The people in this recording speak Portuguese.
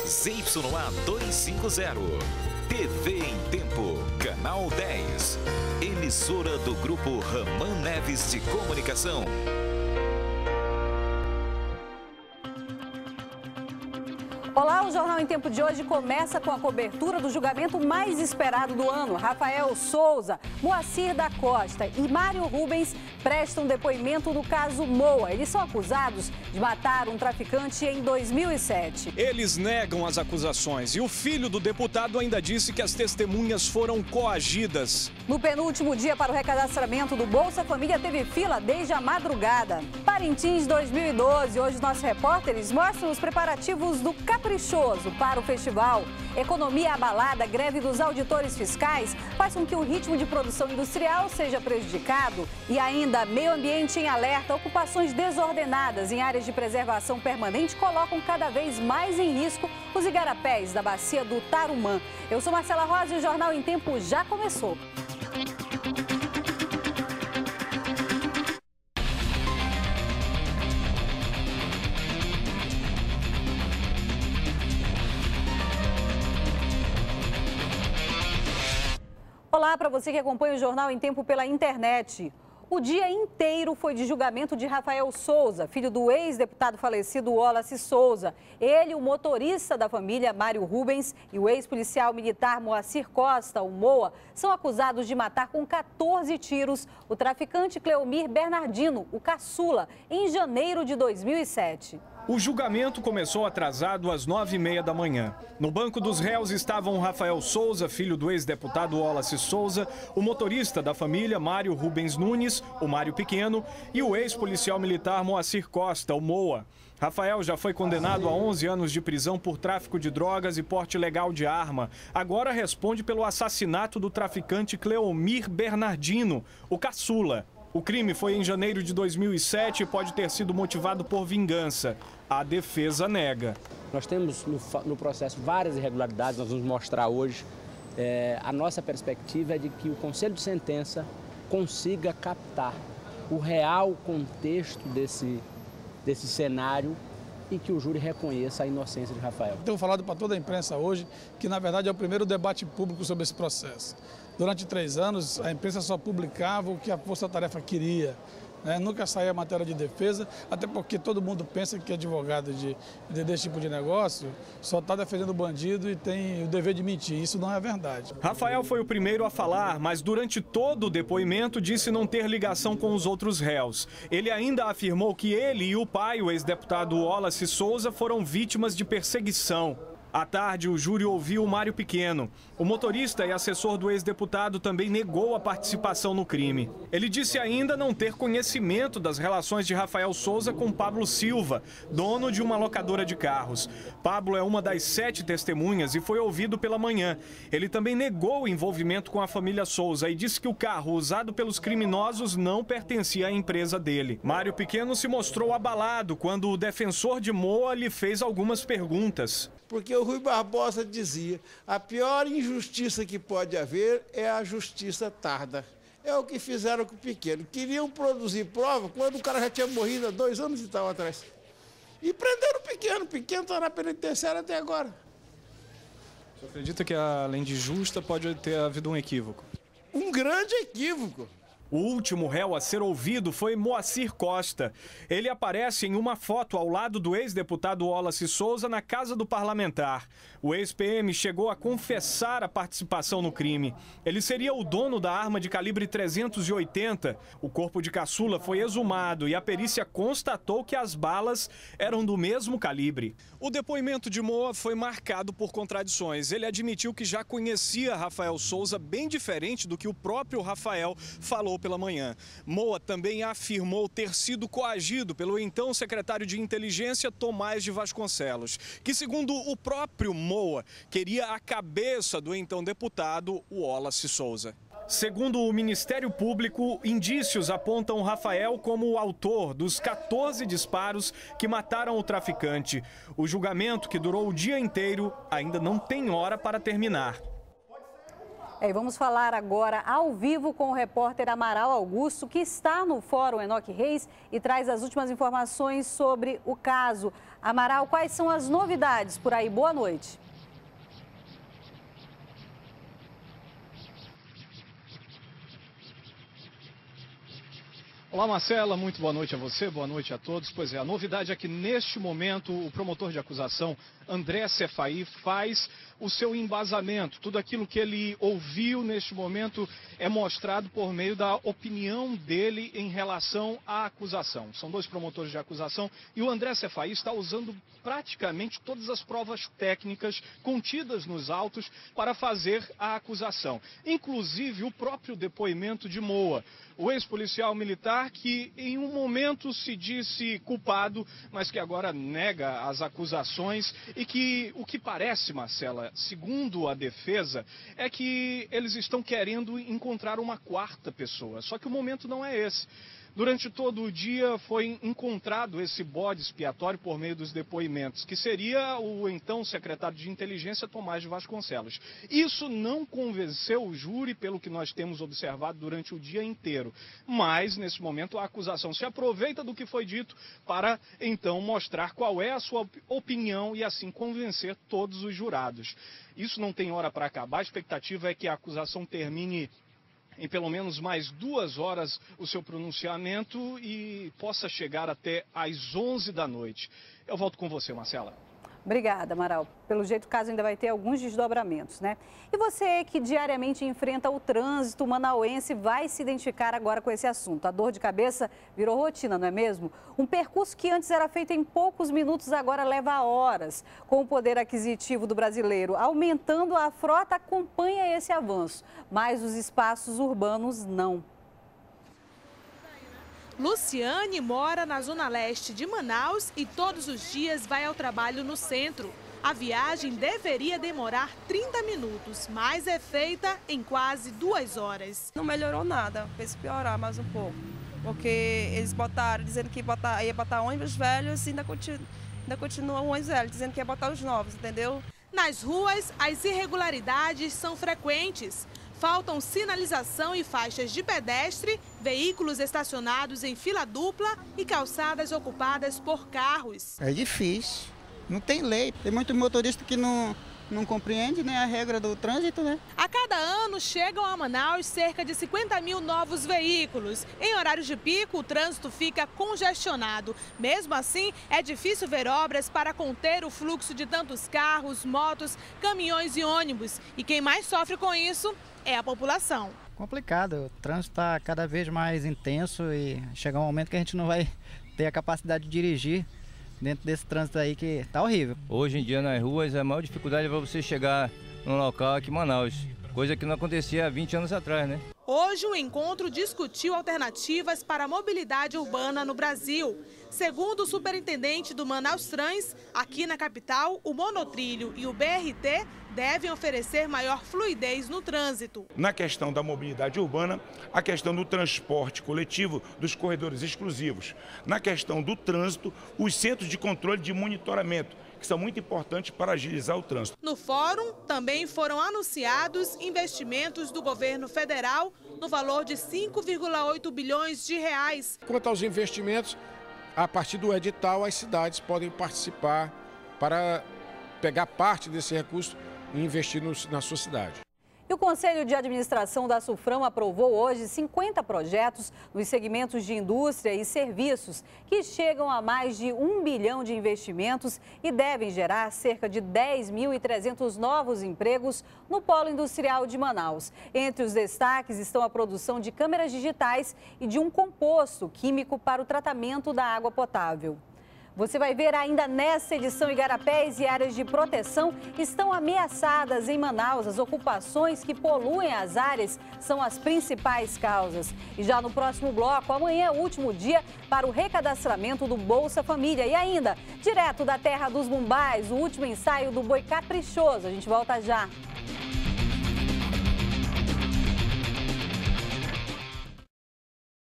ZYA 250. TV em Tempo, Canal 10. Emissora do Grupo Raman Neves de Comunicação. Olá, o Jornal em Tempo de hoje começa com a cobertura do julgamento mais esperado do ano. Rafael Souza, Moacir da Costa e Mário Rubens prestam depoimento no caso Moa. Eles são acusados de matar um traficante em 2007. Eles negam as acusações e o filho do deputado ainda disse que as testemunhas foram coagidas. No penúltimo dia para o recadastramento do Bolsa Família teve fila desde a madrugada. Parintins 2012, hoje nossos repórteres mostram os preparativos do Caprichoso para o festival. Economia abalada, greve dos auditores fiscais faz com que o ritmo de produção industrial seja prejudicado. E ainda, meio ambiente em alerta, ocupações desordenadas em áreas de preservação permanente colocam cada vez mais em risco os igarapés da bacia do Tarumã. Eu sou Marcela Rosa e o Jornal em Tempo já começou. Olá para você que acompanha o Jornal em Tempo pela internet. O dia inteiro foi de julgamento de Rafael Souza, filho do ex-deputado falecido Wallace Souza. Ele, o motorista da família, Mário Rubens, e o ex-policial militar Moacir Costa, o Moa, são acusados de matar com 14 tiros o traficante Cleomir Bernardino, o caçula, em janeiro de 2007. O julgamento começou atrasado às 9h30 da manhã. No banco dos réus estavam Rafael Souza, filho do ex-deputado Wallace Souza, o motorista da família, Mário Rubens Nunes, o Mário Pequeno, e o ex-policial militar Moacir Costa, o Moa. Rafael já foi condenado a 11 anos de prisão por tráfico de drogas e porte ilegal de arma. Agora responde pelo assassinato do traficante Cleomir Bernardino, o caçula. O crime foi em janeiro de 2007 e pode ter sido motivado por vingança. A defesa nega. Nós temos no processo várias irregularidades, nós vamos mostrar hoje. A nossa perspectiva é de que o Conselho de Sentença consiga captar o real contexto desse cenário e que o júri reconheça a inocência de Rafael. Tenho falado para toda a imprensa hoje que, na verdade, é o primeiro debate público sobre esse processo. Durante 3 anos, a imprensa só publicava o que a força-tarefa queria, né? Nunca saía a matéria de defesa, até porque todo mundo pensa que advogado desse tipo de negócio só está defendendo o bandido e tem o dever de mentir. Isso não é verdade. Rafael foi o primeiro a falar, mas durante todo o depoimento disse não ter ligação com os outros réus. Ele ainda afirmou que ele e o pai, o ex-deputado Wallace Souza, foram vítimas de perseguição. À tarde, o júri ouviu o Mário Pequeno. O motorista e assessor do ex-deputado também negou a participação no crime. Ele disse ainda não ter conhecimento das relações de Rafael Souza com Pablo Silva, dono de uma locadora de carros. Pablo é uma das 7 testemunhas e foi ouvido pela manhã. Ele também negou o envolvimento com a família Souza e disse que o carro usado pelos criminosos não pertencia à empresa dele. Mário Pequeno se mostrou abalado quando o defensor de Moa lhe fez algumas perguntas. Porque o Rui Barbosa dizia, a pior injustiça que pode haver é a justiça tarda. É o que fizeram com o Pequeno. Queriam produzir prova quando o cara já tinha morrido há 2 anos e tal atrás. E prenderam o Pequeno. O Pequeno está na penitenciária até agora. Você acredita que, além de justa, pode ter havido um equívoco? Um grande equívoco. O último réu a ser ouvido foi Moacir Costa. Ele aparece em uma foto ao lado do ex-deputado Wallace Souza na casa do parlamentar. O ex-PM chegou a confessar a participação no crime. Ele seria o dono da arma de calibre 380. O corpo de caçula foi exumado e a perícia constatou que as balas eram do mesmo calibre. O depoimento de Moa foi marcado por contradições. Ele admitiu que já conhecia Rafael Souza, bem diferente do que o próprio Rafael falou pela manhã. Moa também afirmou ter sido coagido pelo então secretário de Inteligência Tomás de Vasconcelos, que, segundo o próprio Moa, queria a cabeça do então deputado Wallace Souza. Segundo o Ministério Público, indícios apontam Rafael como o autor dos 14 disparos que mataram o traficante. O julgamento, que durou o dia inteiro, ainda não tem hora para terminar. E vamos falar agora ao vivo com o repórter Amaral Augusto, que está no Fórum Enoque Reis e traz as últimas informações sobre o caso. Amaral, quais são as novidades por aí? Boa noite. Olá, Marcela, muito boa noite a você, boa noite a todos. Pois é, a novidade é que neste momento o promotor de acusação, André Cefaí, faz o seu embasamento. Tudo aquilo que ele ouviu neste momento é mostrado por meio da opinião dele em relação à acusação. São dois promotores de acusação e o André Cefaí está usando praticamente todas as provas técnicas contidas nos autos para fazer a acusação. Inclusive o próprio depoimento de Moa, o ex-policial militar que em um momento se disse culpado, mas que agora nega as acusações e que o que parece, Marcela, segundo a defesa, é que eles estão querendo encontrar uma quarta pessoa, só que o momento não é esse. Durante todo o dia foi encontrado esse bode expiatório por meio dos depoimentos, que seria o então secretário de inteligência Tomás de Vasconcelos. Isso não convenceu o júri, pelo que nós temos observado durante o dia inteiro. Mas, nesse momento, a acusação se aproveita do que foi dito para, então, mostrar qual é a sua opinião e, assim, convencer todos os jurados. Isso não tem hora para acabar. A expectativa é que a acusação termine em pelo menos mais 2 horas o seu pronunciamento e possa chegar até às 11 da noite. Eu volto com você, Marcela. Obrigada, Amaral. Pelo jeito, o caso ainda vai ter alguns desdobramentos, né? E você que diariamente enfrenta o trânsito manauense vai se identificar agora com esse assunto. A dor de cabeça virou rotina, não é mesmo? Um percurso que antes era feito em poucos minutos agora leva horas. Com o poder aquisitivo do brasileiro aumentando, a frota acompanha esse avanço, mas os espaços urbanos não. Luciane mora na zona leste de Manaus e todos os dias vai ao trabalho no centro. A viagem deveria demorar 30 minutos, mas é feita em quase 2 horas. Não melhorou nada, fez piorar mais um pouco, porque eles botaram, dizendo que ia botar ônibus velhos e ainda continua ônibus velhos, dizendo que ia botar os novos, entendeu? Nas ruas, as irregularidades são frequentes. Faltam sinalização e faixas de pedestre, veículos estacionados em fila dupla e calçadas ocupadas por carros. É difícil, não tem lei. Tem muito motorista que não compreende, né, a regra do trânsito, né? A cada ano chegam a Manaus cerca de 50 mil novos veículos. Em horários de pico, o trânsito fica congestionado. Mesmo assim, é difícil ver obras para conter o fluxo de tantos carros, motos, caminhões e ônibus. E quem mais sofre com isso é a população. Complicado, o trânsito está cada vez mais intenso e chega um momento que a gente não vai ter a capacidade de dirigir dentro desse trânsito aí que tá horrível. Hoje em dia nas ruas a maior dificuldade é para você chegar num local aqui em Manaus, coisa que não acontecia há 20 anos atrás, né? Hoje o encontro discutiu alternativas para a mobilidade urbana no Brasil. Segundo o superintendente do Manaus Trans, aqui na capital, o monotrilho e o BRT devem oferecer maior fluidez no trânsito. Na questão da mobilidade urbana, a questão do transporte coletivo, dos corredores exclusivos. Na questão do trânsito, os centros de controle de monitoramento, que são muito importantes para agilizar o trânsito. No fórum, também foram anunciados investimentos do governo federal no valor de 5,8 bilhões de reais. Quanto aos investimentos, a partir do edital, as cidades podem participar para pegar parte desse recurso e investir na sua cidade. E o Conselho de Administração da Sufram aprovou hoje 50 projetos nos segmentos de indústria e serviços que chegam a mais de 1 bilhão de investimentos e devem gerar cerca de 10.300 novos empregos no polo industrial de Manaus. Entre os destaques estão a produção de câmeras digitais e de um composto químico para o tratamento da água potável. Você vai ver ainda nessa edição: igarapés e áreas de proteção estão ameaçadas em Manaus. As ocupações que poluem as áreas são as principais causas. E já no próximo bloco, amanhã é o último dia para o recadastramento do Bolsa Família. E ainda, direto da terra dos Bumbais, o último ensaio do Boi Caprichoso. A gente volta já.